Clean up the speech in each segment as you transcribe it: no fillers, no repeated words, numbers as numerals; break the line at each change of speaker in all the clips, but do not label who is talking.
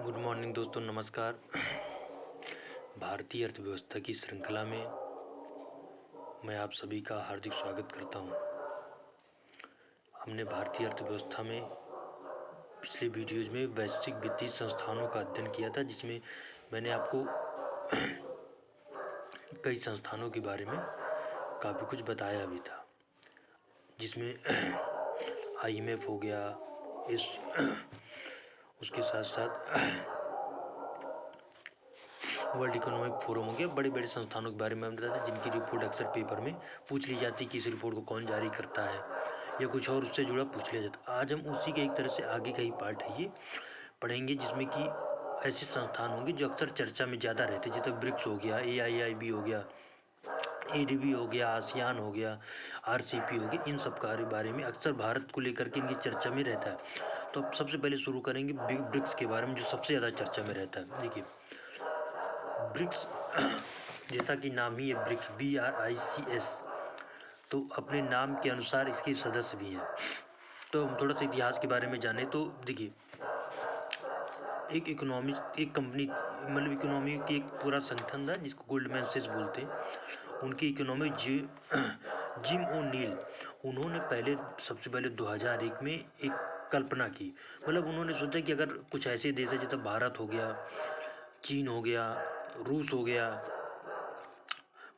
Good morning दोस्तों, नमस्कार। भारतीय अर्थव्यवस्था की श्रृंखला में मैं आप सभी का हार्दिक स्वागत करता हूं। हमने भारतीय अर्थव्यवस्था में पिछले वीडियोज में वैश्विक वित्तीय संस्थानों का अध्ययन किया था, जिसमें मैंने आपको कई संस्थानों के बारे में काफ़ी कुछ बताया भी था, जिसमें IMF हो गया, उसके साथ साथ वर्ल्ड इकोनॉमिक फोरम हो गया। बड़े बड़े संस्थानों के बारे में हम बताते हैं, जिनकी रिपोर्ट अक्सर पेपर में पूछ ली जाती है कि इस रिपोर्ट को कौन जारी करता है या कुछ और उससे जुड़ा पूछ लिया जाता है। आज हम उसी के एक तरह से आगे का ही पार्ट है ये पढ़ेंगे, जिसमें कि ऐसे संस्थान होंगे जो अक्सर चर्चा में ज़्यादा रहते हैं, जैसे ब्रिक्स हो गया, AIIB हो गया, ADB हो गया, आसियान हो गया, RCEP हो गया। इन सब के बारे में अक्सर भारत को लेकर के इनकी चर्चा में रहता है। तो अब सबसे पहले शुरू करेंगे ब्रिक्स के बारे में, जो सबसे ज़्यादा चर्चा में रहता है। देखिए, ब्रिक्स जैसा कि नाम ही है ब्रिक्स, BRICS, तो अपने नाम के अनुसार इसके सदस्य भी हैं। तो हम थोड़ा सा इतिहास के बारे में जाने तो देखिए, एक कंपनी मतलब इकोनॉमी की एक पूरा संगठन था जिसको गोल्डमैन सैक्स बोलते हैं। उनकी इकोनॉमी जिम ओ'नील, उन्होंने सबसे पहले 2001 में एक कल्पना की। मतलब उन्होंने सोचा कि अगर कुछ ऐसे देश है जैसे भारत हो गया, चीन हो गया, रूस हो गया,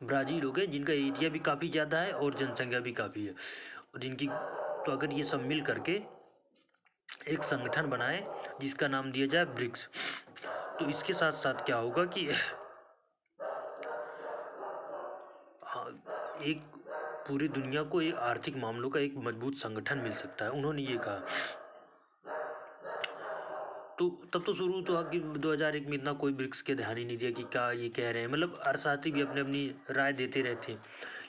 ब्राज़ील हो गए, जिनका एरिया भी काफ़ी ज़्यादा है और जनसंख्या भी काफ़ी है, जिनकी तो अगर ये सब मिल करके एक संगठन बनाए जिसका नाम दिया जाए ब्रिक्स, तो इसके साथ साथ क्या होगा कि एक पूरी दुनिया को एक आर्थिक मामलों का एक मजबूत संगठन मिल सकता है, उन्होंने ये कहा। तो तब तो शुरू तो कि 2001 में इतना कोई ब्रिक्स के ध्यान ही नहीं दिया कि क्या ये कह रहे हैं। मतलब अर्थशास्त्री भी अपनी अपनी राय देते रहते हैं,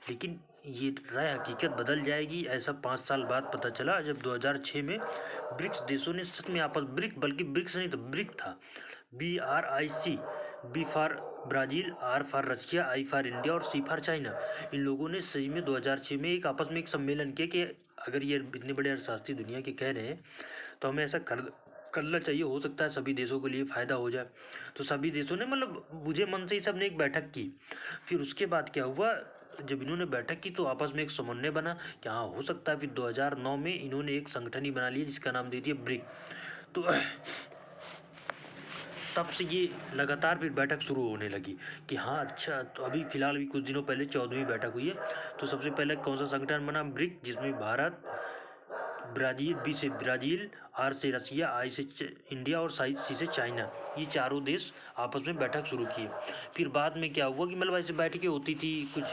लेकिन ये राय हकीकत बदल जाएगी ऐसा 5 साल बाद पता चला, जब 2006 में ब्रिक्स देशों ने सच में बल्कि ब्रिक्स नहीं तो ब्रिक था, BRIC, B for Brazil, R for Russia, I for India और C फॉर चाइना। इन लोगों ने सही में 2006 में एक आपस में एक सम्मेलन किया कि अगर ये इतने बड़े अर्थशास्त्री दुनिया के कह रहे हैं तो हमें ऐसा करना चाहिए, हो सकता है सभी देशों के लिए फ़ायदा हो जाए। तो सभी देशों ने मतलब बुझे मन से ही सब ने एक बैठक की। फिर उसके बाद क्या हुआ, जब इन्होंने बैठक की तो आपस में एक समन्वय बना कि हाँ हो सकता है। फिर 2009 में इन्होंने एक संगठन ही बना लिया जिसका नाम दे दिया ब्रिक। तो तब से ये लगातार फिर बैठक शुरू होने लगी कि हाँ अच्छा, तो अभी फ़िलहाल भी कुछ दिनों पहले 14वीं बैठक हुई है। तो सबसे पहले कौन सा संगठन बना, ब्रिक, जिसमें भारत, ब्राज़ील, B से ब्राज़ील, R से रशिया, I से इंडिया और C से चाइना, ये चारों देश आपस में बैठक शुरू की। फिर बाद में क्या हुआ कि मतलब ऐसे बैठकें होती थी, कुछ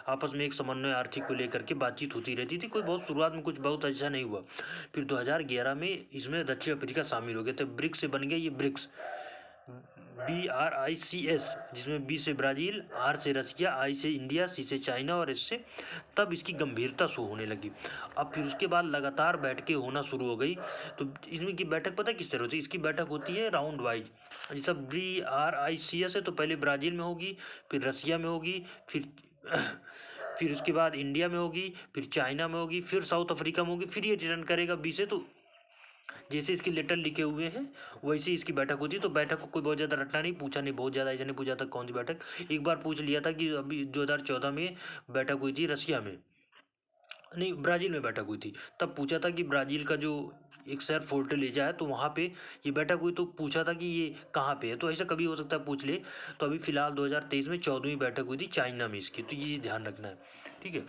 आपस में एक समन्वय आर्थिक को लेकर के बातचीत होती रहती थी। कोई बहुत शुरुआत में कुछ बहुत अच्छा नहीं हुआ। फिर 2011 में इसमें दक्षिण अफ्रीका शामिल हो गया, तो ब्रिक्स से बन गया ये ब्रिक्स, BRICS, जिसमें B से ब्राज़ील, R से रशिया, I से इंडिया, C से चाइना और S से, तब इसकी गंभीरता शो होने लगी। अब फिर उसके बाद लगातार बैठकें होना शुरू हो गई। तो इसमें की बैठक पता किस तरह होती है, इसकी बैठक होती है राउंड वाइज। जैसा BRICS है तो पहले ब्राज़ील में होगी, फिर रशिया में होगी, फिर उसके बाद इंडिया में होगी, फिर चाइना में होगी, फिर साउथ अफ्रीका में होगी, फिर ये रिटर्न करेगा B से। तो जैसे इसके लेटर लिखे हुए हैं वैसे इसकी बैठक होती है। तो बैठक को कोई बहुत ज़्यादा रटना नहीं, पूछा नहीं, बहुत ज़्यादा ऐसा नहीं पूछा था कौन सी बैठक। एक बार पूछ लिया था कि अभी 2014 में बैठक हुई थी रशिया में, नहीं ब्राज़ील में बैठक हुई थी। तब पूछा था कि ब्राज़ील का जो एक शहर फोर्टलेजा है तो वहाँ पे ये बैठक हुई, तो पूछा था कि ये कहाँ पे है। तो ऐसा कभी हो सकता है पूछ ले। तो अभी फ़िलहाल 2023 में 14वीं बैठक हुई थी चाइना में इसकी, तो ये ध्यान रखना है, ठीक है।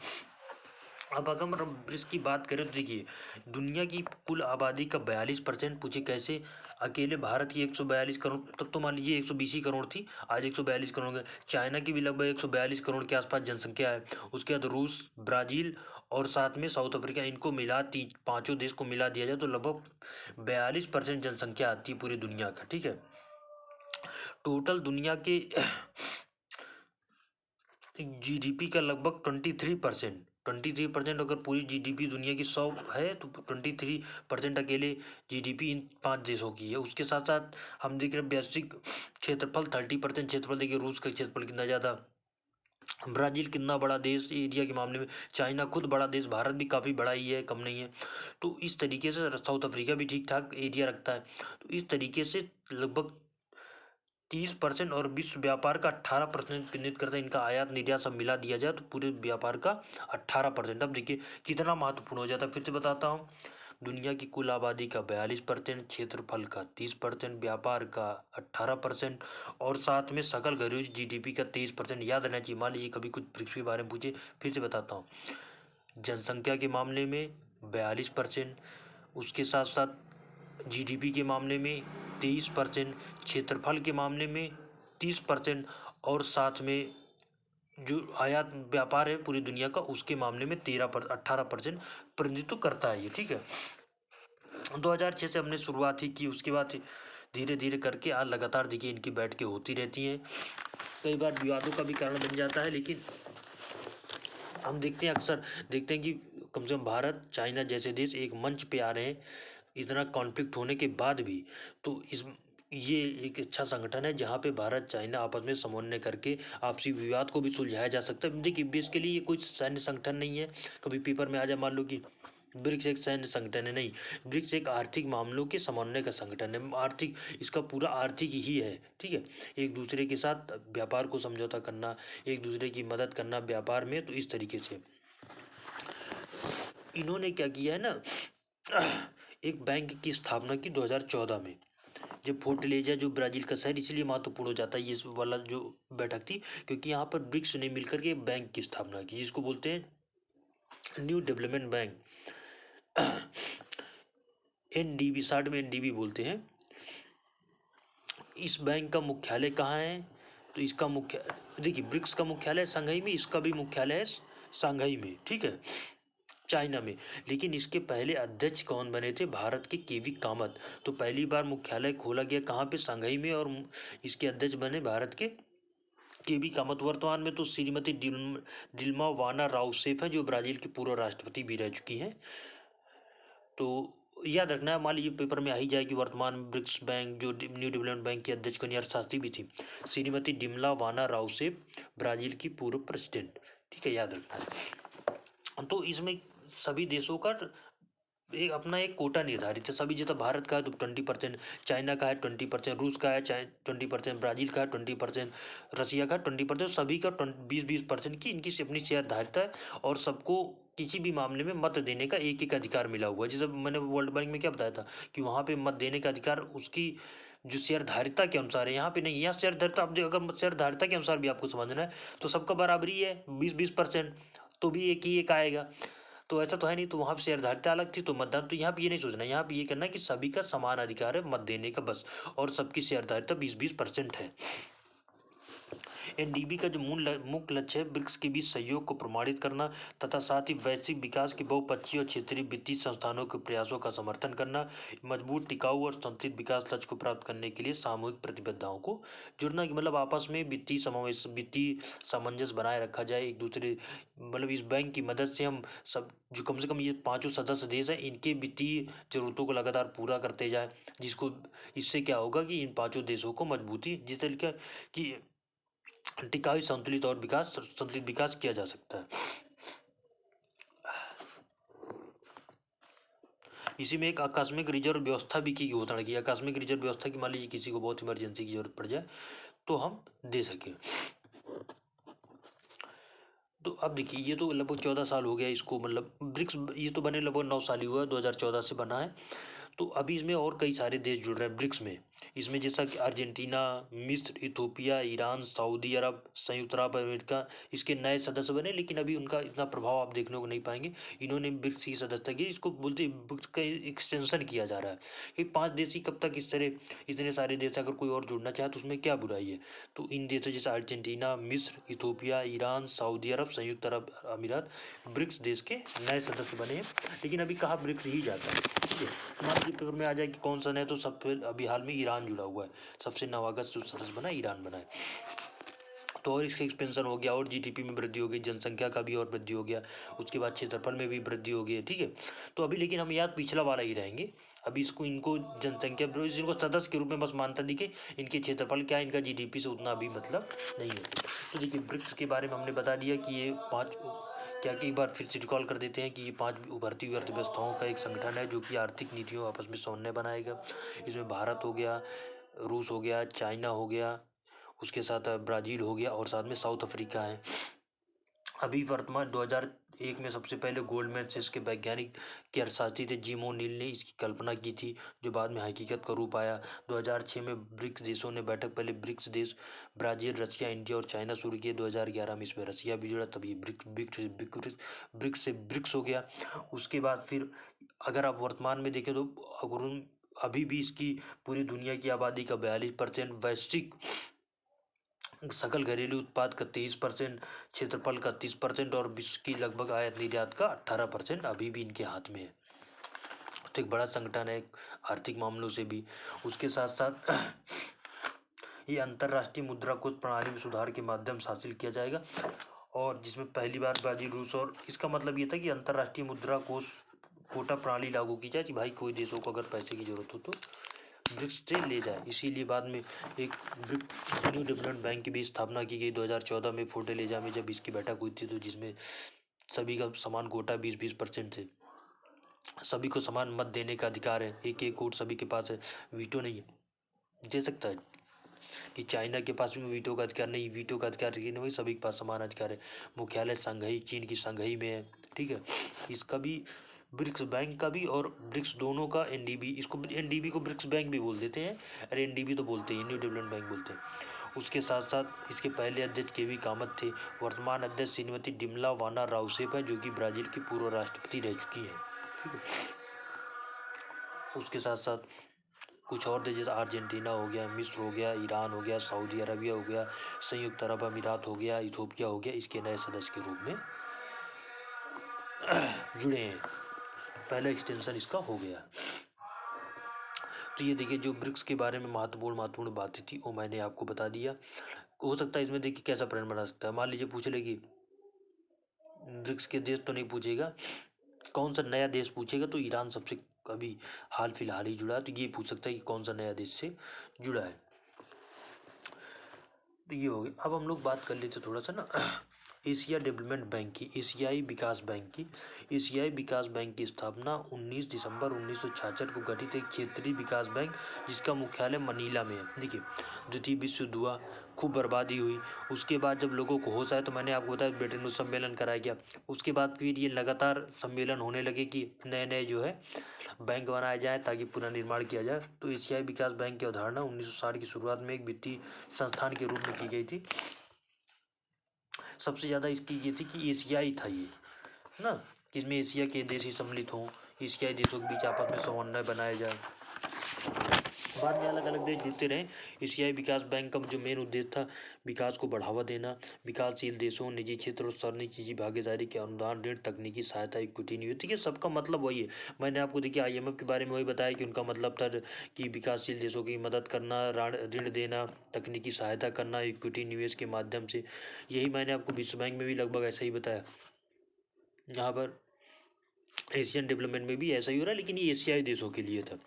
अब अगर हम ब्रिक्स की बात करें तो देखिए, दुनिया की कुल आबादी का 42% पूछे कैसे, अकेले भारत की 142 करोड़, तब तो मान लीजिए 120 ही करोड़ थी, आज 142 करोड़ गए। चाइना की भी लगभग 142 करोड़ के आसपास जनसंख्या है। उसके बाद रूस, ब्राज़ील और साथ में साउथ अफ्रीका, इनको मिला पाँचों देश को मिला दिया जाए तो लगभग 42% जनसंख्या आती है पूरी दुनिया का, ठीक है। टोटल दुनिया के GDP का लगभग 23%। अगर पूरी GDP दुनिया की 100 है तो 23% अकेले GDP इन 5 देशों की है। उसके साथ साथ हम देख रहे हैं वैश्विक क्षेत्रफल, 30% क्षेत्रफल। देखिए रूस का क्षेत्रफल कितना ज़्यादा, ब्राज़ील कितना बड़ा देश एरिया के मामले में, चाइना खुद बड़ा देश, भारत भी काफ़ी बड़ा ही है, कम नहीं है। तो इस तरीके से साउथ अफ्रीका भी ठीक ठाक एरिया रखता है। तो इस तरीके से लगभग 30% और विश्व व्यापार का 18% प्रतिनिधित्व करता है। इनका आयात निर्यात सब मिला दिया जाए तो पूरे व्यापार का 18%। अब देखिए कितना महत्वपूर्ण हो जाता है, फिर से बताता हूँ। दुनिया की कुल आबादी का 42%, क्षेत्रफल का 30%, व्यापार का 18% और साथ में सकल घरेलू जीडीपी का 23%। याद रहना चाहिए। मान लीजिए कभी कुछ ब्रिक्स के बारे में पूछे, फिर से बताता हूँ। जनसंख्या के मामले में 42%, उसके साथ साथ जीडीपी के मामले में 23%, क्षेत्रफल के मामले में 30% और साथ में जो आयात व्यापार है पूरी दुनिया का उसके मामले में 18% प्रतिनिधित्व करता है ये। ठीक है, 2006 से हमने शुरुआत ही की, उसके बाद धीरे धीरे करके आज लगातार देखिए इनकी बैठकें होती रहती हैं। कई बार विवादों का भी कारण बन जाता है, लेकिन हम देखते हैं अक्सर देखते हैं कि कम से कम भारत चाइना जैसे देश एक मंच पे आ रहे हैं इतना कॉन्फ्लिक्ट होने के बाद भी। तो ये एक अच्छा संगठन है जहाँ पे भारत चाइना आपस में समन्वय करके आपसी विवाद को भी सुलझाया जा सकता है। देखिए बेसिकली ये कोई सैन्य संगठन नहीं है। कभी पेपर में आ जाए मान लो कि ब्रिक्स एक सैन्य संगठन है, नहीं। ब्रिक्स एक आर्थिक मामलों के समन्वय का संगठन है। आर्थिक, इसका पूरा आर्थिक ही है। ठीक है, एक दूसरे के साथ व्यापार को समझौता करना, एक दूसरे की मदद करना व्यापार में, तो इस तरीके से इन्होंने क्या किया है ना, एक बैंक की स्थापना की 2014 में, जब फोर्टलेजा जो ब्राजील का शहर, इसलिए महत्वपूर्ण हो जाता है ये वाला जो बैठक थी, क्योंकि यहाँ पर ब्रिक्स ने मिलकर के बैंक की स्थापना की जिसको बोलते हैं new development bank, NDB, short में एनडीबी बोलते हैं। इस बैंक का मुख्यालय कहाँ है? तो इसका मुख्य, देखिए ब्रिक्स का मुख्यालय शंघाई में, इसका भी मुख्यालय है शंघाई में। ठीक है, चाइना में। लेकिन इसके पहले अध्यक्ष कौन बने थे? भारत के केवी कामत। तो पहली बार मुख्यालय खोला गया कहाँ पे? शंघाई में, और इसके अध्यक्ष बने भारत के केवी कामत। वर्तमान में तो श्रीमती डिल्मा वाना राउसेफ है जो ब्राजील की पूर्व राष्ट्रपति भी रह चुकी हैं। तो याद रखना है, मान लीजिए पेपर में आ ही जाए कि वर्तमान ब्रिक्स बैंक जो न्यू डेवलपमेंट बैंक की अध्यक्ष कन्या अर्थशास्त्री भी थी श्रीमती डिमला वाना राउसेफ, ब्राजील की पूर्व प्रेसिडेंट। ठीक है, याद रखना है। तो इसमें सभी देशों का एक अपना एक कोटा निर्धारित है। सभी, जैसे भारत का है तो 20%, चाइना का है 20%, रूस का है 20%, ब्राजील का है 20%, रसिया का 20%, सभी का 20-20% की इनकी अपनी शेयरधारिता है। और सबको किसी भी मामले में मत देने का एक एक अधिकार मिला हुआ है। जैसे मैंने वर्ल्ड बैंक में क्या बताया था कि वहाँ पे मत देने का अधिकार उसकी जो शेयरधारिता के अनुसार है, यहाँ पे नहीं। यहाँ शेयरधारिता, अब अगर शेयरधारिता के अनुसार भी आपको समझना है तो सबका बराबरी है 20-20%, तो भी एक ही एक आएगा। तो ऐसा तो है नहीं, तो वहाँ पे शेयरधारिता अलग थी तो मतदान, तो यहाँ पे ये नहीं सोचना, यहाँ पे ये करना है कि सभी का समान अधिकार है मत देने का बस, और सबकी शेयरधारिता 20-20% है। एनडीबी का जो मुख्य लक्ष्य है ब्रिक्स के बीच सहयोग को प्रमाणित करना तथा साथ ही वैश्विक विकास के बहुपक्षीय और क्षेत्रीय वित्तीय संस्थानों के प्रयासों का समर्थन करना, मजबूत, टिकाऊ और संतुलित विकास लक्ष्य को प्राप्त करने के लिए सामूहिक प्रतिबद्धताओं को जुड़ना, कि मतलब आपस में वित्तीय समावेश, वित्तीय सामंजस्य बनाए रखा जाए एक दूसरे, मतलब इस बैंक की मदद से हम सब जो कम से कम ये 5 सदस्य देश हैं इनके वित्तीय जरूरतों को लगातार पूरा करते जाए, जिसको इससे क्या होगा कि इन 5 देशों को मजबूती, जिस तरीके की टिकाऊ, संतुलित विकास किया जा सकता है। इसी में एक आकस्मिक रिजर्व व्यवस्था भी की घोषणा की। आकस्मिक रिजर्व व्यवस्था की, मान लीजिए किसी को बहुत इमरजेंसी की जरूरत पड़ जाए तो हम दे सके। तो अब देखिए ये तो लगभग 14 साल हो गया इसको, मतलब ब्रिक्स ये तो बने लगभग 9 साल ही हुआ है, 2014 से बना है। तो अभी इसमें और कई सारे देश जुड़ रहे हैं ब्रिक्स में। इसमें जैसा कि अर्जेंटीना, मिस्र, इथोपिया, ईरान, सऊदी अरब, संयुक्त अरब अमेरिका इसके नए सदस्य बने, लेकिन अभी उनका इतना प्रभाव आप देखने को नहीं पाएंगे। इन्होंने ब्रिक्स की सदस्यता की, इसको बोलते ब्रिक्स का एक्सटेंशन किया जा रहा है कि 5 देश ही कब तक इस तरह इतने सारे देश, अगर कोई और जुड़ना चाहे तो उसमें क्या बुराई है। तो इन देशों जैसे अर्जेंटीना, मिस्र, इथोपिया, ईरान, सऊदी अरब, संयुक्त अरब अमीरात ब्रिक्स देश के नए सदस्य बने हैं। लेकिन अभी कहा ब्रिक्स ही जाता है। ठीक है, हमारे पेपर में आ जाए कि कौन सा नया, तो सब अभी हाल में ईरान जुड़ा हुआ है, सबसे नवागत जो सदस्य बना ईरान बना है। तो और इसका एक्सपेंशन हो गया और जीडीपी में वृद्धि हो गई, जनसंख्या का भी और वृद्धि हो गया, उसके बाद क्षेत्रफल में भी वृद्धि हो गई है। ठीक है, तो अभी लेकिन हम याद पिछला वाला ही रहेंगे। अभी इनको जनसंख्या, इनको सदस्य के रूप में बस मान्यता दी कि इनके क्षेत्रफल क्या है, इनका जीडीपी से उतना अभी मतलब नहीं है। तो देखिए ब्रिक्स के बारे में हमने बता दिया कि ये 5 क्या, कि एक बार फिर से रिकॉल कर देते हैं कि ये 5 उभरती हुई अर्थव्यवस्थाओं का एक संगठन है जो कि आर्थिक नीतियों आपस में समन्वय बनाएगा। इसमें भारत हो गया, रूस हो गया, चाइना हो गया, उसके साथ ब्राज़ील हो गया और साथ में साउथ अफ्रीका है। अभी वर्तमान 2001 में सबसे पहले गोल्डमैन सैक्स के वैज्ञानिक के अर्थशास्त्री थे जिम ओ'नील ने इसकी कल्पना की थी, जो बाद में हकीकत का रूप आया। 2006 में ब्रिक्स देशों ने बैठक, पहले ब्रिक्स देश ब्राज़ील, रशिया, इंडिया और चाइना शुरू किए। 2011 में इसमें रशिया भी जुड़ा, तभी ब्रिक्स से ब्रिक्स हो गया। उसके बाद फिर अगर आप वर्तमान में देखें तो अभी भी इसकी पूरी दुनिया की आबादी का 42%, वैश्विक सकल घरेलू उत्पाद का 23%, क्षेत्रफल का 30% और विश्व की लगभग आयात निर्यात का 18% अभी भी इनके हाथ में है। तो एक बड़ा संगठन है आर्थिक मामलों से भी। उसके साथ साथ ये अंतर्राष्ट्रीय मुद्रा कोष प्रणाली में सुधार के माध्यम से हासिल किया जाएगा, और जिसमें पहली बार ब्राज़ील, रूस और इसका मतलब ये था कि अंतर्राष्ट्रीय मुद्रा कोष कोटा प्रणाली लागू की जाए कि भाई कोई देशों को अगर पैसे की जरूरत हो तो ब्रिक्स से ले जाए। इसीलिए बाद में एक ब्रिक्स न्यू डेवलपमेंट बैंक की भी स्थापना की गई 2014 में फोर्टालेजा में, जब इसकी बैठक हुई थी, तो जिसमें सभी का समान कोटा 20-20% से सभी को समान मत देने का अधिकार है। एक वोट सभी के पास है, वीटो नहीं है। दे सकता है कि चाइना के पास में वीटो का अधिकार नहीं, वीटो का अधिकार नहीं, वही सभी के पास समान अधिकार है। मुख्यालय संघई, चीन की संघई में है, ठीक है। इसका भी ब्रिक्स बैंक का भी और ब्रिक्स दोनों का एनडीबी, इसको एनडीबी को ब्रिक्स बैंक भी बोल देते हैं, अरे एनडीबी तो बोलते हैं, न्यू डेवलपमेंट बैंक बोलते हैं। उसके साथ साथ इसके पहले अध्यक्ष केवी कामत थे। वर्तमान अध्यक्ष श्रीमती डिमला वाना राउसेप है, जो कि ब्राज़ील की पूर्व राष्ट्रपति रह चुकी हैं, ठीक है। उसके साथ साथ कुछ और देश जैसे अर्जेंटीना हो गया, मिस्र हो गया, ईरान हो गया, सऊदी अरबिया हो गया, संयुक्त अरब अमीरात हो गया, इथोपिया हो गया, इसके नए सदस्य के रूप में जुड़े हैं। पहला एक्सटेंशन इसका हो गया। तो ये देखिए, जो ब्रिक्स के बारे में महत्वपूर्ण बातें थी वो मैंने आपको बता दिया। हो सकता है इसमें देखिए कैसा परिणाम बना सकता है। मान लीजिए पूछ लेगी, ब्रिक्स के देश तो नहीं पूछेगा, कौन सा नया देश पूछेगा, तो ईरान सबसे अभी हाल फिलहाल ही जुड़ा है, तो ये पूछ सकता है कि कौन सा नया देश से जुड़ा है। तो ये हो गया। अब हम लोग बात कर लेते थोड़ा सा ना एशिया डेवलपमेंट बैंक की, एशियाई विकास बैंक की। एशियाई विकास बैंक की स्थापना 19 दिसंबर 1966 को गठित एक क्षेत्रीय विकास बैंक, जिसका मुख्यालय मनीला में है। देखिए, द्वितीय विश्व युद्ध हुआ, खूब बर्बादी हुई। उसके बाद जब लोगों को होश आया, तो मैंने आपको बताया ब्रिटेन में सम्मेलन कराया गया। उसके बाद फिर ये लगातार सम्मेलन होने लगे कि नए नए जो है बैंक बनाए जाए ताकि पुनर्निर्माण किया जाए। तो एशियाई विकास बैंक की अवधारणा 1960 की शुरुआत में एक वित्तीय संस्थान के रूप में की गई थी। सबसे ज़्यादा इसकी ये थी कि एशियाई था ये ना, कि इसमें एशिया के देश ही सम्मिलित हों, एशियाई देशों के बीच आपस में समन्वय बनाया जाए। बाद में अलग अलग देश जुड़ते रहे। एशियाई विकास बैंक का जो मेन उद्देश्य था, विकास को बढ़ावा देना, विकासशील देशों, निजी क्षेत्र और सार्वजनिक भागीदारी के अनुदान, ऋण, तकनीकी सहायता, इक्विटी निवेश। ठीक है, सबका मतलब वही है। मैंने आपको देखिए IMF के बारे में वही बताया कि उनका मतलब था कि विकासशील देशों की मदद करना, ऋण देना, तकनीकी सहायता करना, इक्विटी निवेश के माध्यम से। यही मैंने आपको विश्व बैंक में भी लगभग ऐसा ही बताया। यहाँ पर एशियन डेवलपमेंट में भी ऐसा ही हो रहा है, लेकिन ये एशियाई देशों के लिए था।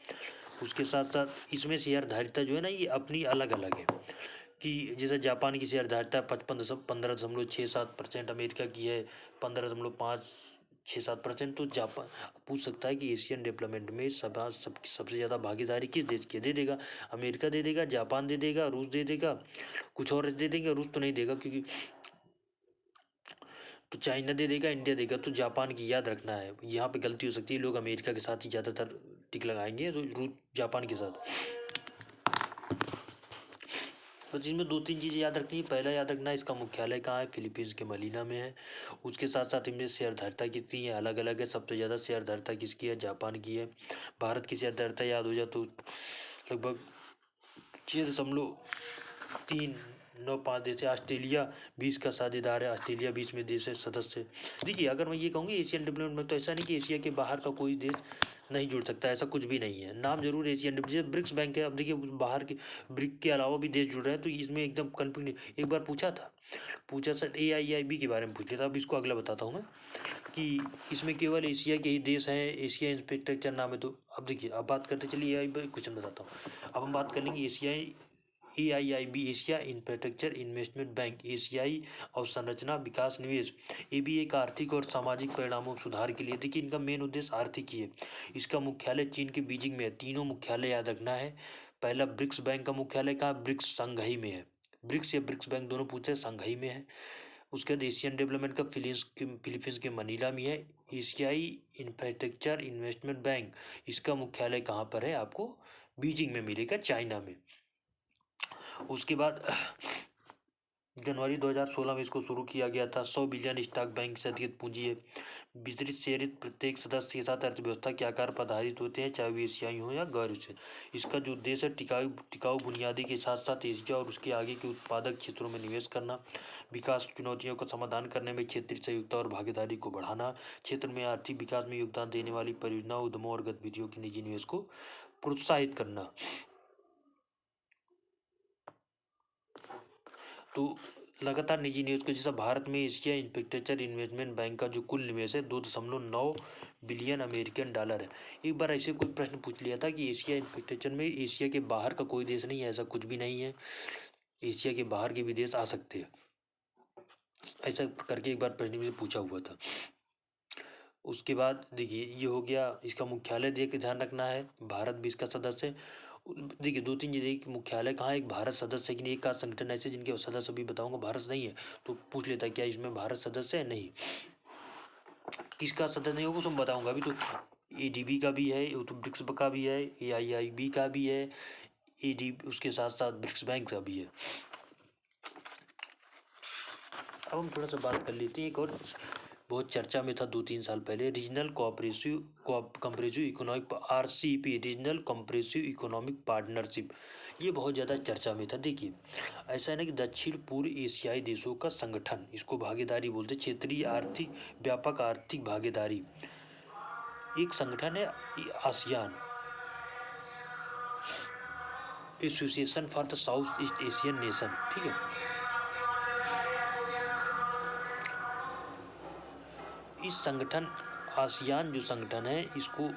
उसके साथ साथ इसमें शेयरधारिता जो है ना, ये अपनी अलग अलग है। कि जैसे जापान की शेयरधारिता 15.67%, अमेरिका की है 15.567%। तो जापान पूछ सकता है कि एशियन डेवलपमेंट में सबसे ज़्यादा भागीदारी किस देश की दे देगा? अमेरिका दे देगा, जापान दे देगा, रूस दे देगा, कुछ और दे देंगे। रूस तो नहीं देगा, क्योंकि तो चाइना दे देगा, इंडिया देगा, तो जापान की याद रखना है। यहाँ पे गलती हो सकती है, लोग अमेरिका के साथ ही ज़्यादातर टिक लगाएंगे, तो रूस जापान के साथ। बस इसमें 2-3 चीज़ें याद रखनी है। पहला याद रखना है इसका मुख्यालय कहाँ है, फिलीपींस के मनीला में है। उसके साथ साथ इनमें शेयरधारिता कितनी है, अलग अलग है। सबसे ज़्यादा शेयरधारिता किसकी है, जापान की है। भारत की शेयरधारिता याद हो जाए तो लगभग 6.395 देश है। ऑस्ट्रेलिया 20 का साझेदार है, ऑस्ट्रेलिया 20 में देश है सदस्य। देखिए, अगर मैं ये कहूँगी एशियन डेवलपमेंट में, तो ऐसा नहीं कि एशिया के बाहर का कोई देश नहीं जुड़ सकता, ऐसा कुछ भी नहीं है। नाम जरूर एशियन डेवलपमेंट, ब्रिक्स बैंक है। अब देखिए, बाहर के ब्रिक के अलावा भी देश जुड़ रहे हैं, तो इसमें एकदम कन्फ्यूज नहीं। एक बार पूछा सर AIIB के बारे में पूछ लिया था। अब इसको अगला बताता हूँ मैं कि इसमें केवल एशिया के ही देश हैं, एशिया इंफ्रास्ट्रक्चर नाम है। तो अब देखिए, अब बात करते चलिए AIIB क्वेश्चन बताता हूँ। अब हम बात कर लेंगे AIIB, Asia infrastructure investment bank, एशियाई अवसंरचना विकास निवेश। ये भी एक आर्थिक और सामाजिक परिणामों सुधार के लिए। देखिए, इनका मेन उद्देश्य आर्थिक ही है। इसका मुख्यालय चीन के बीजिंग में है। तीनों मुख्यालय याद रखना है, पहला ब्रिक्स बैंक का मुख्यालय कहाँ? ब्रिक्स शंघाई में है। ब्रिक्स या ब्रिक्स बैंक दोनों पूछते हैं, शंघाई में है। उसके बाद एशियन डेवलपमेंट का फिलीपींस के मनीला में है। एशियाई इंफ्रास्ट्रक्चर इन्वेस्टमेंट बैंक, इसका मुख्यालय कहाँ पर है? आपको बीजिंग में मिलेगा, चाइना में। उसके बाद जनवरी 2016 में इसको शुरू किया गया था। 100 बिलियन स्टॉक बैंक से अधिक पूंजी है। विस्तृत शेयरित प्रत्येक सदस्य के साथ अर्थव्यवस्था के आकार पर आधारित होते हैं, चाहे वे एशियाई हो या गैर एशियाई। इसका जो उद्देश्य है, टिकाऊ बुनियादी के साथ साथ एशिया और उसके आगे के उत्पादक क्षेत्रों में निवेश करना, विकास चुनौतियों का समाधान करने में क्षेत्रीय सहयोगिता और भागीदारी को बढ़ाना, क्षेत्र में आर्थिक विकास में योगदान देने वाली परियोजनाओं, उद्यमों और गतिविधियों के निजी निवेश को प्रोत्साहित करना। तो लगातार निजी निवेश को, जैसा भारत में एशिया इंफ्रास्ट्रक्चर इन्वेस्टमेंट बैंक का जो कुल निवेश है 2.9 बिलियन अमेरिकन डॉलर है। एक बार ऐसे कोई प्रश्न पूछ लिया था कि एशिया इंफ्रास्ट्रक्चर में एशिया के बाहर का कोई देश नहीं है, ऐसा कुछ भी नहीं है। एशिया के बाहर के भी देश आ सकते हैं, ऐसा करके एक बार प्रश्न में पूछा हुआ था। उसके बाद देखिए, ये हो गया, इसका मुख्यालय देख के ध्यान रखना है, भारत भी इसका सदस्य है। देखिए 2-3 चीज़ें, एक मुख्यालय कहाँ है, एक भारत सदस्य है कि नहीं, एक का संगठन ऐसे जिनके सदस्य अभी बताऊंगा भारत नहीं है, तो पूछ लेता है क्या इसमें भारत सदस्य है? नहीं। किसका सदस्य नहीं होगा, उसमें बताऊंगा अभी। तो एडीबी का भी है, तो ब्रिक्स का भी है, AIIB का भी है, उसके साथ साथ ब्रिक्स बैंक का भी है। अब हम थोड़ा सा बात कर लेते हैं, एक और बहुत चर्चा में था 2-3 साल पहले, regional compressive economic, RCEP, regional compressive economic partnership. ये बहुत ज़्यादा चर्चा में था। देखिए ऐसा है ना कि दक्षिण पूर्व एशियाई देशों का संगठन, इसको भागीदारी बोलते, क्षेत्रीय आर्थिक व्यापक आर्थिक भागीदारी, एक संगठन है ASEAN, association for the south east Asian nation. ठीक है, इस संगठन आसियान जो संगठन है, इसको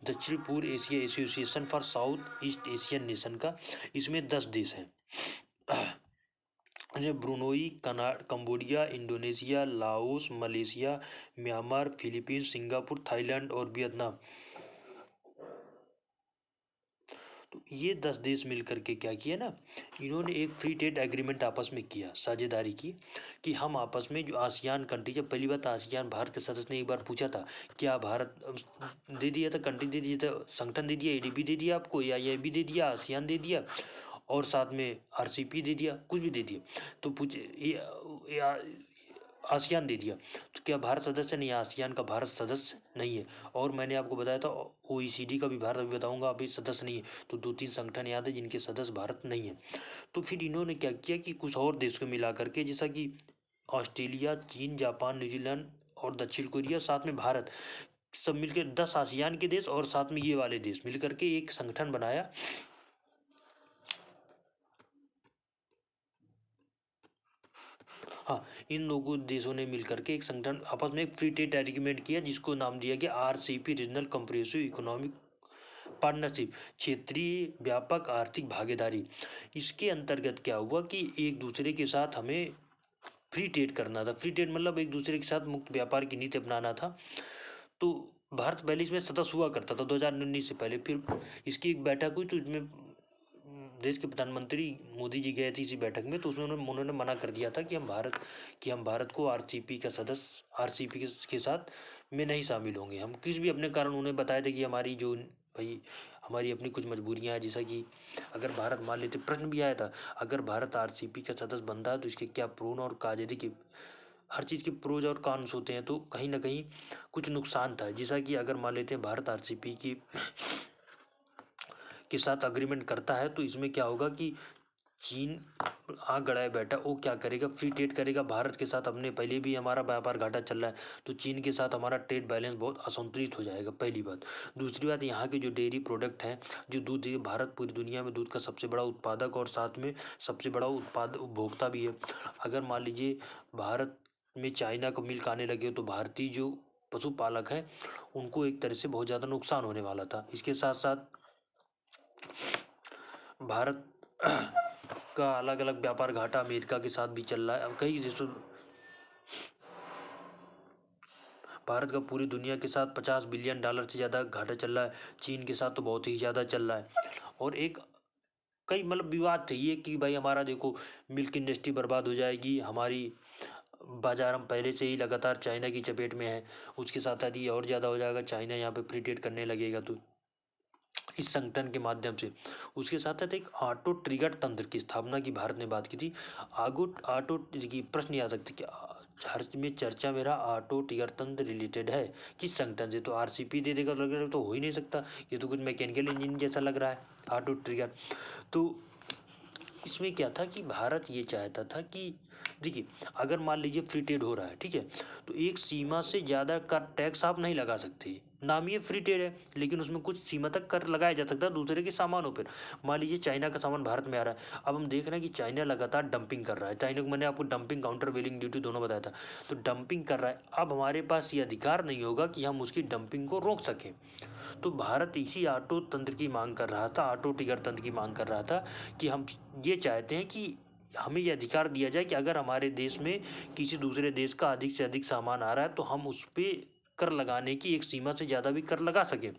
दक्षिण पूर्व Asia association for south east Asian nation का, इसमें 10 देश हैं, Brunei, Cambodia, Indonesia, Laos, Malaysia, Myanmar, Philippines, Singapore, Thailand और वियतनाम। तो ये 10 देश मिल करके क्या किया ना, इन्होंने एक फ्री ट्रेड एग्रीमेंट आपस में किया, साझेदारी की, कि हम आपस में जो आसियान कंट्री, जब पहली बात आसियान भारत के सदस्य ने एक बार पूछा था, क्या भारत दे दिया था, कंट्री दे दिया था, संगठन दे दिया, ADB दे दिया आपको, AIIB दे दिया, आसियान दे दिया, और साथ में RCEP दे दिया, कुछ भी दे दिया, तो पूछे आसियान दे दिया, तो क्या भारत सदस्य नहीं है? आसियान का भारत सदस्य नहीं है। और मैंने आपको बताया था OECD का भी भारत, अभी बताऊंगा, अभी सदस्य नहीं है। तो 2-3 संगठन याद है जिनके सदस्य भारत नहीं है। तो फिर इन्होंने क्या किया कि कुछ और देश को मिला करके, जैसा कि ऑस्ट्रेलिया, चीन, जापान, न्यूजीलैंड और दक्षिण कोरिया, साथ में भारत, सब मिलकर 10 आसियान के देश और साथ में ये वाले देश मिल करके एक संगठन बनाया। हाँ, इन लोगों देशों ने मिलकर के एक संगठन आपस में एक फ्री ट्रेड एग्रीमेंट किया, जिसको नाम दिया गया RCEP, regional compressive economic partnership, क्षेत्रीय व्यापक आर्थिक भागीदारी। इसके अंतर्गत क्या हुआ कि एक दूसरे के साथ हमें फ्री ट्रेड करना था। फ्री ट्रेड मतलब एक दूसरे के साथ मुक्त व्यापार की नीति अपनाना था। तो भारत पहले इसमें सदस्य हुआ करता था 2019 से पहले। फिर इसकी एक बैठक हुई, तो इसमें देश के प्रधानमंत्री मोदी जी गए थे इसी बैठक में, तो उसमें उन्होंने मना कर दिया था कि हम भारत को RCEP का सदस्य, RCEP के साथ में नहीं शामिल होंगे। हम किसी भी अपने कारण उन्हें बताए थे कि हमारी जो भाई हमारी अपनी कुछ मजबूरियां हैं, जैसा कि अगर भारत मान लेते, प्रश्न भी आया था, अगर भारत RCEP का सदस्य बनता है तो इसके क्या प्रोन और काजे की, हर चीज़ के प्रोज और कॉन्स होते हैं, तो कहीं ना कहीं कुछ नुकसान था। जैसा कि अगर मान लेते हैं भारत RCEP की के साथ अग्रीमेंट करता है, तो इसमें क्या होगा कि चीन आग गड़ाए बैठा, वो क्या करेगा, फ्री ट्रेड करेगा भारत के साथ। अपने पहले भी हमारा व्यापार घाटा चल रहा है, तो चीन के साथ हमारा ट्रेड बैलेंस बहुत असंतुलित हो जाएगा, पहली बात। दूसरी बात, यहाँ के जो डेयरी प्रोडक्ट हैं, जो दूध, भारत पूरी दुनिया में दूध का सबसे बड़ा उत्पादक और साथ में सबसे बड़ा उपभोक्ता भी है। अगर मान लीजिए भारत में चाइना का मिल्क आने लगे, तो भारतीय जो पशुपालक हैं उनको एक तरह से बहुत ज़्यादा नुकसान होने वाला था। इसके साथ साथ भारत का अलग अलग व्यापार घाटा अमेरिका के साथ भी चल रहा है। अब कई देशों, भारत का पूरी दुनिया के साथ $50 बिलियन से ज़्यादा घाटा चल रहा है। चीन के साथ तो बहुत ही ज़्यादा चल रहा है। और एक कई मतलब विवाद थे ये कि भाई हमारा देखो मिल्क इंडस्ट्री बर्बाद हो जाएगी, हमारी बाजार हम पहले से ही लगातार चाइना की चपेट में है, उसके साथ साथ ये और ज़्यादा हो जाएगा, चाइना यहाँ पे फ्री ट्रेड करने लगेगा। तो इस संगठन के माध्यम से उसके साथ साथ एक ऑटो ट्रिगर तंत्र की स्थापना की भारत ने बात की थी। आगो ऑटो की प्रश्न ये आ सकते कि हर में चर्चा मेरा ऑटो ट्रिगर तंत्र रिलेटेड है किस संगठन से, तो आरसीपी दे देगा तो हो ही नहीं सकता, ये तो कुछ मैकेनिकल इंजन जैसा लग रहा है ऑटो ट्रिगर। तो इसमें क्या था कि भारत ये चाहता था कि देखिए अगर मान लीजिए फ्री ट्रेड हो रहा है, ठीक है, तो एक सीमा से ज़्यादा कर टैक्स आप नहीं लगा सकते, नाम ये फ्री ट्रेड है, लेकिन उसमें कुछ सीमा तक कर लगाया जा सकता है दूसरे के सामानों पर। मान लीजिए चाइना का सामान भारत में आ रहा है, अब हम देख रहे हैं कि चाइना लगातार डंपिंग कर रहा है। चाइना को मैंने आपको डंपिंग काउंटर वेलिंग ड्यूटी दोनों बताया था, तो डंपिंग कर रहा है। अब हमारे पास ये अधिकार नहीं होगा कि हम उसकी डंपिंग को रोक सकें। तो भारत इसी ऑटो तंत्र की मांग कर रहा था, ऑटो ट्रिगर तंत्र की मांग कर रहा था कि हम ये चाहते हैं कि हमें ये अधिकार दिया जाए कि अगर हमारे देश में किसी दूसरे देश का अधिक से अधिक सामान आ रहा है तो हम उस पर कर लगाने की एक सीमा से ज़्यादा भी कर लगा सकें।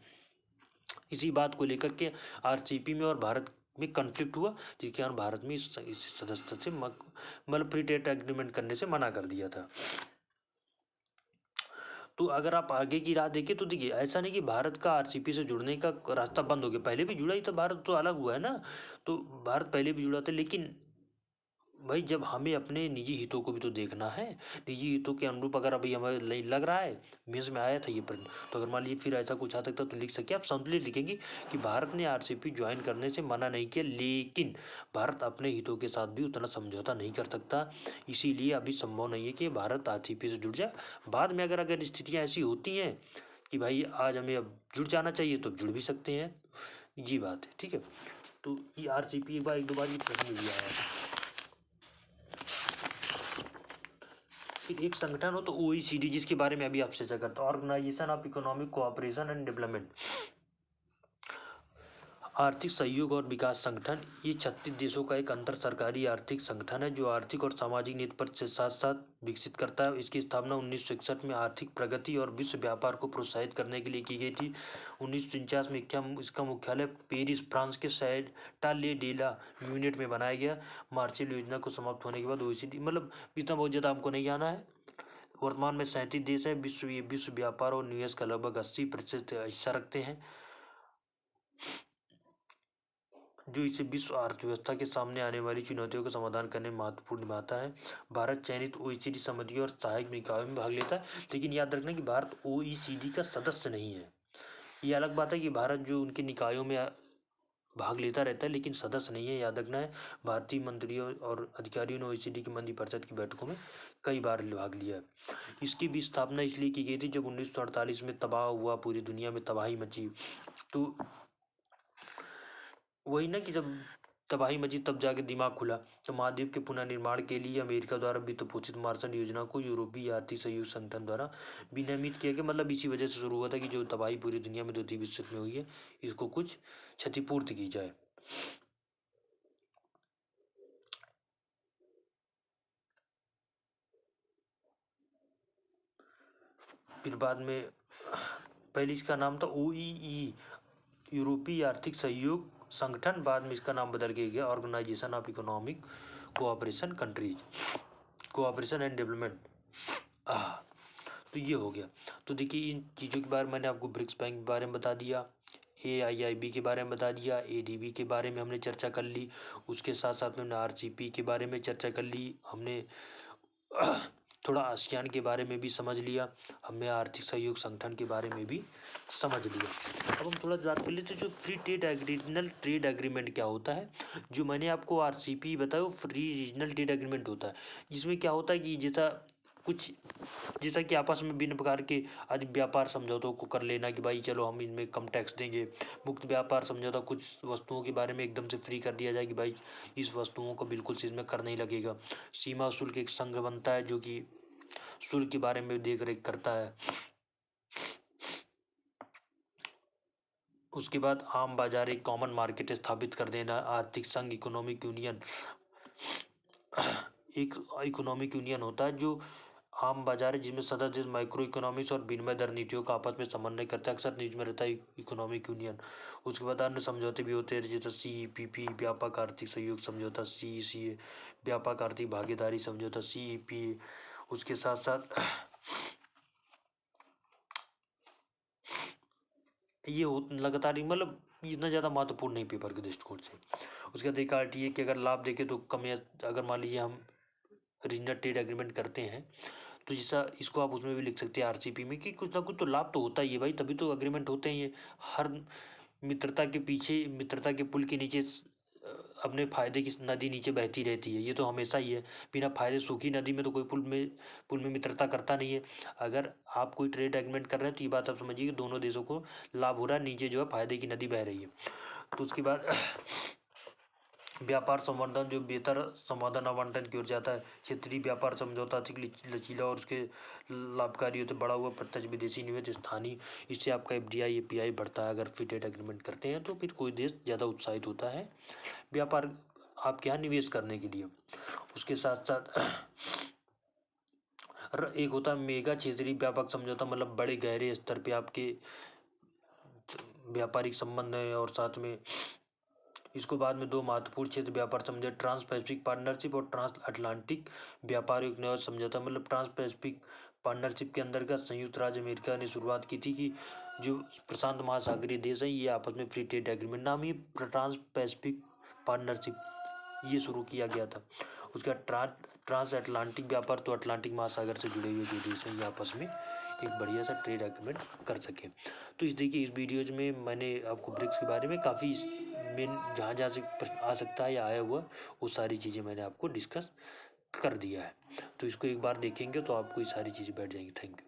इसी बात को लेकर के आरसीपी में और भारत में कन्फ्लिक्ट हुआ, जिसके कारण भारत में इस सदस्यता से मतलब फ्री ट्रेड एग्रीमेंट करने से मना कर दिया था। तो अगर आप आगे की राह देखें तो देखिए ऐसा नहीं कि भारत का आरसीपी से जुड़ने का रास्ता बंद हो गया, पहले भी जुड़ा ही था, भारत तो अलग हुआ है ना, तो भारत पहले भी जुड़ा था। लेकिन भाई जब हमें अपने निजी हितों को भी तो देखना है, निजी हितों के अनुरूप अगर अभी हमें लग रहा है, मेज में आया था ये प्रश्न, तो अगर मान लीजिए फिर ऐसा कुछ आ सकता तो लिख सके आप, संतुलित लिखेंगे कि भारत ने आरसीपी ज्वाइन करने से मना नहीं किया, लेकिन भारत अपने हितों के साथ भी उतना समझौता नहीं कर सकता, इसीलिए अभी संभव नहीं है कि भारत आरसीपी से जुड़ जाए। बाद में अगर स्थितियाँ ऐसी होती हैं कि भाई आज हमें अब जुड़ जाना चाहिए तो जुड़ भी सकते हैं, ये बात है, ठीक है। तो ये आरसीपी एक दो बार ये प्रश्न भी आया था। फिर एक संगठन हो तो ओईसीडी, जिसके बारे में अभी आपसे चर्चा करता हूँ, organisation of economic cooperation and development, आर्थिक सहयोग और विकास संगठन। ये 36 देशों का एक अंतर सरकारी आर्थिक संगठन है जो आर्थिक और सामाजिक नीति पर से साथ साथ विकसित करता है। इसकी स्थापना 1961 में आर्थिक प्रगति और विश्व व्यापार को प्रोत्साहित करने के लिए की गई थी। 1949 में इसका मुख्यालय पेरिस फ्रांस के सैंटा ले डेला यूनिट में बनाया गया। मार्शल योजना को समाप्त होने के बाद ओईसीडी, मतलब इतना बहुत ज़्यादा हमको नहीं जाना है। वर्तमान में 37 देश है, विश्व व्यापार और निवेश का लगभग 80% हिस्सा रखते हैं, जो इसे विश्व अर्थव्यवस्था के सामने आने वाली चुनौतियों का समाधान करने में महत्वपूर्ण निभाता है। भारत चयनित ओईसीडी समिति और सहायक निकायों में भाग लेता है, लेकिन याद रखना कि भारत ओईसीडी का सदस्य नहीं है। ये अलग बात है कि भारत जो उनके निकायों में भाग लेता रहता है लेकिन सदस्य नहीं है, याद रखना है। भारतीय मंत्रियों और अधिकारियों ने ओईसीडी की मंत्रिपरिषद की बैठकों में कई बार भाग लिया है। इसकी भी स्थापना इसलिए की गई थी जब 1948 में तबाह हुआ, पूरी दुनिया में तबाही मची, तो वही ना कि जब तबाही मची तब जाके दिमाग खुला। तो महाद्वीप के पुनर्निर्माण के लिए अमेरिका द्वारा वित्त पोषित मार्शल योजना को यूरोपीय आर्थिक सहयोग संगठन द्वारा विनियमित किया गया। मतलब इसी वजह से शुरू हुआ था कि जो तबाही पूरी दुनिया में द्वितीय विश्व युद्ध में हुई है, इसको कुछ क्षतिपूर्ति की जाए। फिर बाद में पहले इसका नाम था ओईई, यूरोपीय आर्थिक सहयोग संगठन, बाद में इसका नाम बदल के गया organisation of economic cooperation countries, cooperation and development. तो ये हो गया। तो देखिए इन चीज़ों के बारे में मैंने आपको ब्रिक्स बैंक के बारे में बता दिया, AIIB के बारे में बता दिया, ADB के बारे में हमने चर्चा कर ली, उसके साथ साथ में हमने RCP के बारे में चर्चा कर ली, हमने थोड़ा आसियान के बारे में भी समझ लिया, हमने आर्थिक सहयोग संगठन के बारे में भी समझ लिया। अब हम थोड़ा बात कर लेते जो फ्री रीजनल ट्रेड एग्रीमेंट क्या होता है। जो मैंने आपको RCP बताया वो फ्री रीजनल ट्रेड एग्रीमेंट होता है, जिसमें क्या होता है कि जैसा कि आपस में भिन्न प्रकार के अधिक व्यापार समझौतों को कर लेना कि भाई चलो हम इनमें कम टैक्स देंगे। मुक्त व्यापार समझौता, कुछ वस्तुओं के बारे में एकदम से फ्री कर दिया जाए कि भाई इस वस्तुओं को बिल्कुल से इसमें कर नहीं लगेगा। सीमा शुल्क एक संघ बनता है जो कि शुल्क के बारे में देख रेख करता है। उसके बाद आम बाजार, एक कॉमन मार्केट स्थापित कर देना। आर्थिक संघ, इकोनॉमिक यूनियन, एक इकोनॉमिक यूनियन होता है जो आम बाजार है जिसमें सदस्य देश माइक्रो इकोनॉमिक्स और विनिमय दर नीतियों का आपस में समन्वय करता है। अक्सर न्यूज में रहता है इकोनॉमिक यूनियन। उसके बाद अन्य समझौते भी होते हैं जैसे CEPP व्यापक आर्थिक सहयोग समझौता, CECA व्यापक आर्थिक भागीदारी समझौता, CEPA। उसके साथ साथ ये लगातार ही मतलब इतना ज़्यादा महत्वपूर्ण नहीं पेपर के दृष्टिकोण से। उसके बाद एक RTA कि अगर लाभ देखें तो कम या अगर मान लीजिए हम रीजनल ट्रेड एग्रीमेंट करते हैं तो जैसा इसको आप उसमें भी लिख सकते हैं RCP में कि कुछ ना कुछ तो लाभ तो होता ही है भाई, तभी तो एग्रीमेंट होते हैं। ये हर मित्रता के पीछे, मित्रता के पुल के नीचे अपने फायदे की नदी नीचे बहती रहती है, ये तो हमेशा ही है। बिना फायदे सूखी नदी में तो कोई पुल में मित्रता करता नहीं है। अगर आप कोई ट्रेड एग्रीमेंट कर रहे हैं तो ये बात आप समझिए कि दोनों देशों को लाभ हो रहा है, नीचे जो है फायदे की नदी बह रही है। तो उसके बाद व्यापार संवर्धन जो बेहतर समाधान आवंटन की ओर जाता है। क्षेत्रीय व्यापार समझौता अधिक लचीला और उसके लाभकारी होते। बढ़ा हुआ प्रत्यक्ष विदेशी निवेश स्थानीय, इससे आपका FDI API बढ़ता है। अगर फ्री ट्रेड एग्रीमेंट करते हैं तो फिर कोई देश ज़्यादा उत्साहित होता है व्यापार आपके यहाँ निवेश करने के लिए। उसके साथ साथ एक होता है मेगा क्षेत्रीय व्यापक समझौता, मतलब बड़े गहरे स्तर पे आपके व्यापारिक संबंध है। और साथ में इसको बाद में दो महत्वपूर्ण क्षेत्र व्यापार समझौता, ट्रांस पैसिफिक पार्टनरशिप और ट्रांस अटलांटिक व्यापारिक न्याय समझौता। मतलब ट्रांस पैसिफिक पार्टनरशिप के अंतर्गत संयुक्त राज्य अमेरिका ने शुरुआत की थी कि जो प्रशांत महासागरीय देश हैं ये आपस में फ्री ट्रेड एग्रीमेंट, नाम ही ट्रांस पैसिफिक पार्टनरशिप, ये शुरू किया गया था। उसका ट्रांस अटलांटिक व्यापार, तो अटलांटिक महासागर से जुड़े हुए जो देश हैं ये आपस में एक बढ़िया सा ट्रेड एग्रीमेंट कर सकें। तो देखिए इस वीडियोज में मैंने आपको ब्रिक्स के बारे में काफ़ी मेन जहाँ जहाँ से प्रश्न आ सकता है या आया हुआ वो सारी चीज़ें मैंने आपको डिस्कस कर दिया है। तो इसको एक बार देखेंगे तो आपको ये सारी चीज़ें बैठ जाएंगी। Thank you.